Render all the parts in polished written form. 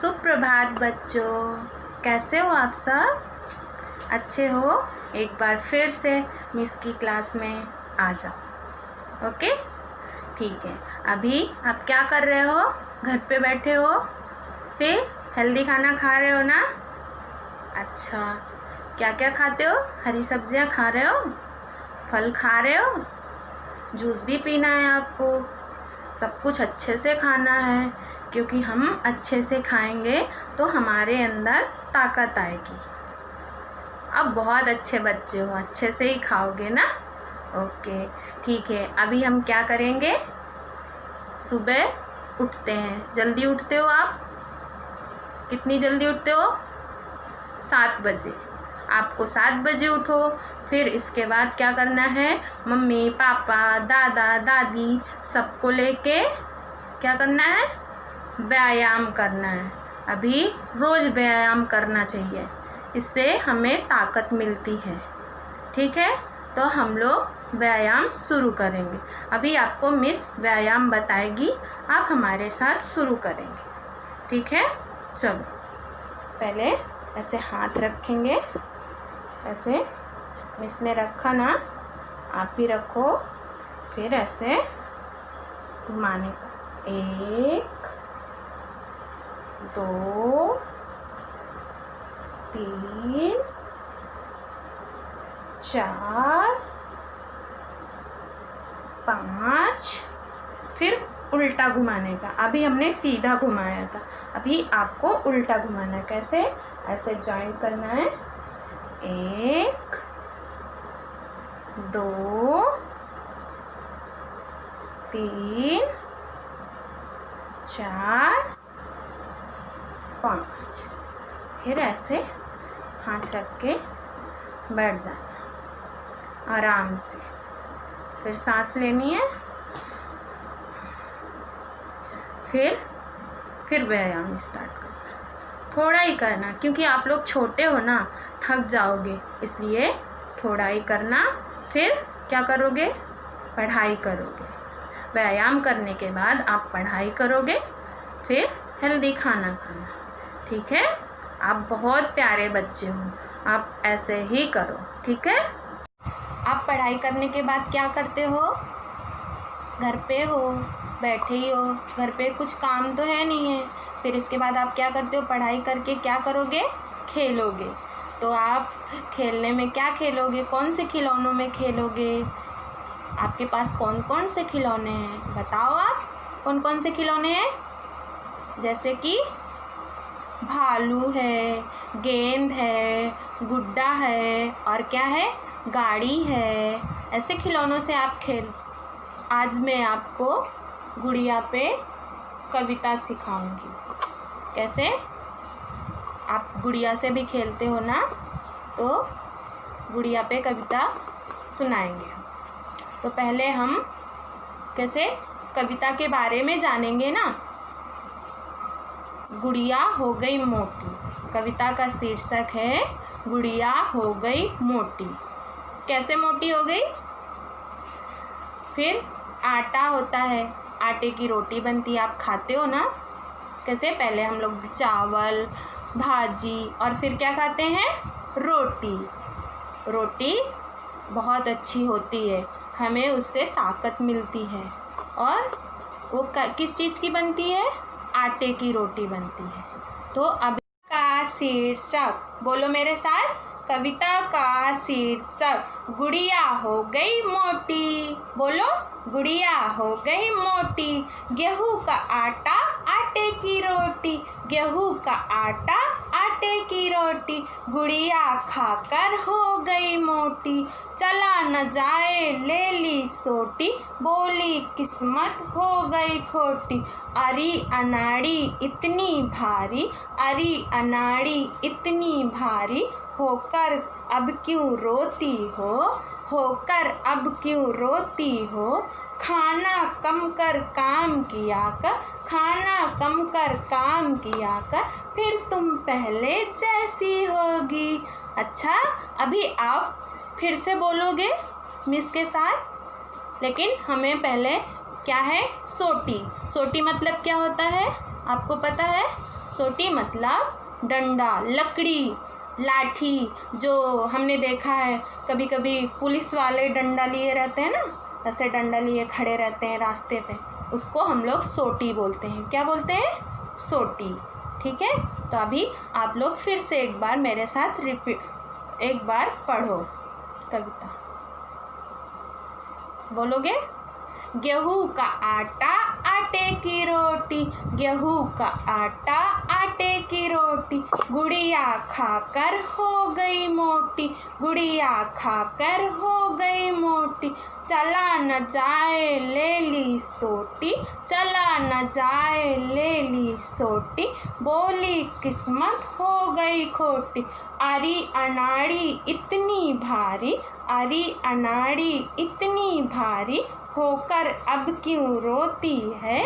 सुप्रभात बच्चों, कैसे हो आप सब? अच्छे हो? एक बार फिर से मिस की क्लास में आ जाओ। ओके, ठीक है। अभी आप क्या कर रहे हो? घर पे बैठे हो? फिर हेल्दी खाना खा रहे हो ना? अच्छा, क्या क्या खाते हो? हरी सब्जियां खा रहे हो? फल खा रहे हो? जूस भी पीना है आपको। सब कुछ अच्छे से खाना है, क्योंकि हम अच्छे से खाएंगे तो हमारे अंदर ताकत आएगी। अब बहुत अच्छे बच्चे हो, अच्छे से ही खाओगे ना? ओके, ठीक है। अभी हम क्या करेंगे? सुबह उठते हैं। जल्दी उठते हो आप? कितनी जल्दी उठते हो? 7 बजे। आपको 7 बजे उठो। फिर इसके बाद क्या करना है? मम्मी पापा दादा दादी सबको लेके क्या करना है? व्यायाम करना है। अभी रोज़ व्यायाम करना चाहिए, इससे हमें ताकत मिलती है। ठीक है, तो हम लोग व्यायाम शुरू करेंगे। अभी आपको मिस व्यायाम बताएगी, आप हमारे साथ शुरू करेंगे। ठीक है, चलो। पहले ऐसे हाथ रखेंगे, ऐसे मिस ने रखा ना, आप भी रखो। फिर ऐसे घुमाने का, 1 2 3 4 5। फिर उल्टा घुमाने का। अभी हमने सीधा घुमाया था, अभी आपको उल्टा घुमाना है। कैसे? ऐसे जॉइंट करना है। 1 2 3 4 5। फिर ऐसे हाथ रख के बैठ जाना आराम से। फिर सांस लेनी है। फिर व्यायाम स्टार्ट करना। थोड़ा ही करना, क्योंकि आप लोग छोटे हो ना, थक जाओगे, इसलिए थोड़ा ही करना। फिर क्या करोगे? पढ़ाई करोगे। व्यायाम करने के बाद आप पढ़ाई करोगे, फिर हेल्दी खाना खाना। ठीक है? आप बहुत प्यारे बच्चे हो, आप ऐसे ही करो। ठीक है? आप पढ़ाई करने के बाद क्या करते हो? घर पे हो, बैठे ही हो, घर पे कुछ काम तो है नहीं है। फिर इसके बाद आप क्या करते हो? पढ़ाई करके क्या करोगे? खेलोगे। तो आप खेलने में क्या खेलोगे? कौन से खिलौनों में खेलोगे? आपके पास कौन कौन से खिलौने हैं? बताओ आप, कौन कौन से खिलौने हैं? जैसे कि भालू है, गेंद है, गुड्डा है, और क्या है? गाड़ी है। ऐसे खिलौनों से आप खेल। आज मैं आपको गुड़िया पे कविता सिखाऊंगी। कैसे? आप गुड़िया से भी खेलते हो ना, तो गुड़िया पे कविता सुनाएंगे। तो पहले हम कैसे कविता के बारे में जानेंगे ना। गुड़िया हो गई मोटी। कविता का शीर्षक है गुड़िया हो गई मोटी। कैसे मोटी हो गई? फिर आटा होता है, आटे की रोटी बनती है, आप खाते हो ना। कैसे? पहले हम लोग चावल, भाजी और फिर क्या खाते हैं? रोटी। रोटी बहुत अच्छी होती है, हमें उससे ताकत मिलती है। और वो किस चीज़ की बनती है? आटे की रोटी बनती है। तो अब का शीर्षक बोलो मेरे साथ। कविता का शीर्षक गुड़िया हो गई मोटी। बोलो, गुड़िया हो गई मोटी। गेहूं का आटा, आटे की रोटी। गेहूं का आटा, आटे की रोटी। गुड़िया खाकर हो गई मोटी। चला न जाए ले ली सोटी। बोली किस्मत हो गई खोटी। अरी अनाड़ी इतनी भारी, अरी अनाड़ी इतनी भारी। होकर अब क्यों रोती हो, होकर अब क्यों रोती हो। खाना कम कर काम किया कर, खाना कम कर काम किया कर। फिर तुम पहले जैसी होगी। अच्छा, अभी आप फिर से बोलोगे मिस के साथ, लेकिन हमें पहले क्या है? सोटी। सोटी मतलब क्या होता है? आपको पता है? सोटी मतलब डंडा, लकड़ी, लाठी। जो हमने देखा है कभी कभी पुलिस वाले डंडा लिए रहते हैं ना, ऐसे डंडा लिए खड़े रहते हैं रास्ते पे, उसको हम लोग सोटी बोलते हैं। क्या बोलते हैं? सोटी। ठीक है, तो अभी आप लोग फिर से एक बार मेरे साथ एक बार पढ़ो कविता। बोलोगे? गेहूं का आटा, आटे की रोटी, गेहूं का आटा, आटे की रोटी, गुड़िया खाकर हो गई मोटी, गुड़िया खाकर हो गई मोटी, चला न जाए ले ली सोटी, चला न जाए ले ली सोटी, बोली किस्मत हो गई खोटी, अरी अनाड़ी इतनी भारी, अरी अनाड़ी इतनी भारी, होकर अब क्यों रोती है,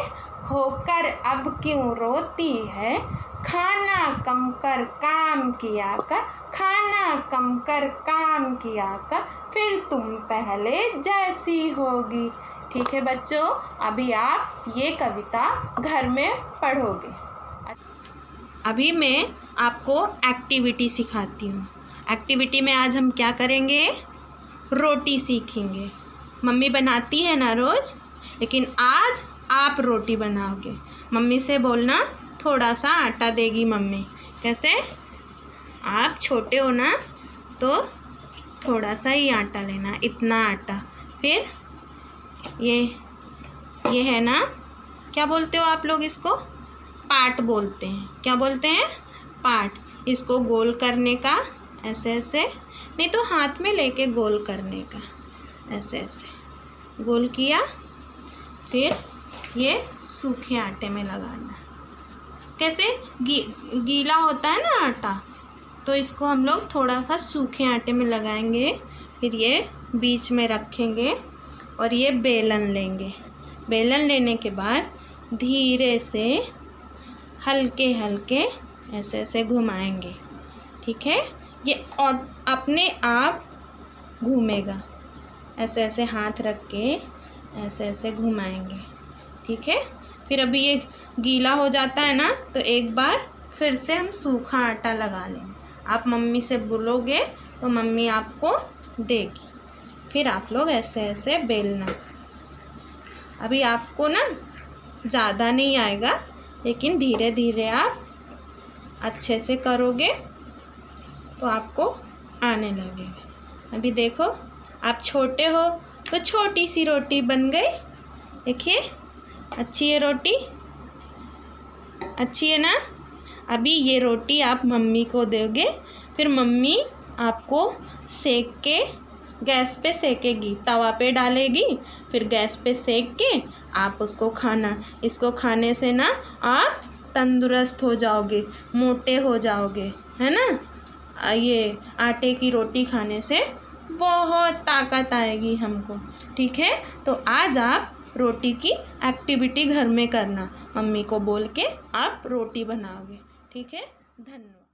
होकर अब क्यों रोती है, खाना कम कर काम किया कर, खाना कम कर काम किया कर, फिर तुम पहले जैसी होगी। ठीक है बच्चों, अभी आप ये कविता घर में पढ़ोगे। अभी मैं आपको एक्टिविटी सिखाती हूँ। एक्टिविटी में आज हम क्या करेंगे? रोटी सीखेंगे। मम्मी बनाती है ना रोज़, लेकिन आज आप रोटी बनाओगे। मम्मी से बोलना थोड़ा सा आटा देगी मम्मी। कैसे? आप छोटे हो ना, तो थोड़ा सा ही आटा लेना, इतना आटा। फिर ये है ना, क्या बोलते हो आप लोग इसको? पाट बोलते हैं। क्या बोलते हैं? पाट। इसको गोल करने का, ऐसे ऐसे, नहीं तो हाथ में लेके गोल करने का, ऐसे ऐसे गोल किया। फिर ये सूखे आटे में लगाना। कैसे? गीला होता है ना आटा, तो इसको हम लोग थोड़ा सा सूखे आटे में लगाएंगे। फिर ये बीच में रखेंगे और ये बेलन लेंगे। बेलन लेने के बाद धीरे से हल्के हल्के ऐसे ऐसे घुमाएंगे। ठीक है, ये और अपने आप घूमेगा। ऐसे ऐसे हाथ रख के ऐसे ऐसे घुमाएंगे। ठीक है, फिर अभी ये गीला हो जाता है ना, तो एक बार फिर से हम सूखा आटा लगा लेंगे। आप मम्मी से बोलोगे तो मम्मी आपको देगी। फिर आप लोग ऐसे ऐसे बेलना। अभी आपको ना ज़्यादा नहीं आएगा, लेकिन धीरे धीरे आप अच्छे से करोगे तो आपको आने लगेगा। अभी देखो, आप छोटे हो तो छोटी सी रोटी बन गई। देखिए, अच्छी है रोटी, अच्छी है ना। अभी ये रोटी आप मम्मी को दोगे, फिर मम्मी आपको सेक के गैस पे सेकेगी, तवा पे डालेगी, फिर गैस पे सेक के आप उसको खाना। इसको खाने से ना आप तंदुरुस्त हो जाओगे, मोटे हो जाओगे, है ना। ये आटे की रोटी खाने से बहुत ताकत आएगी हमको। ठीक है, तो आज आप रोटी की एक्टिविटी घर में करना। मम्मी को बोल के आप रोटी बनाओगे। ठीक है, धन्यवाद।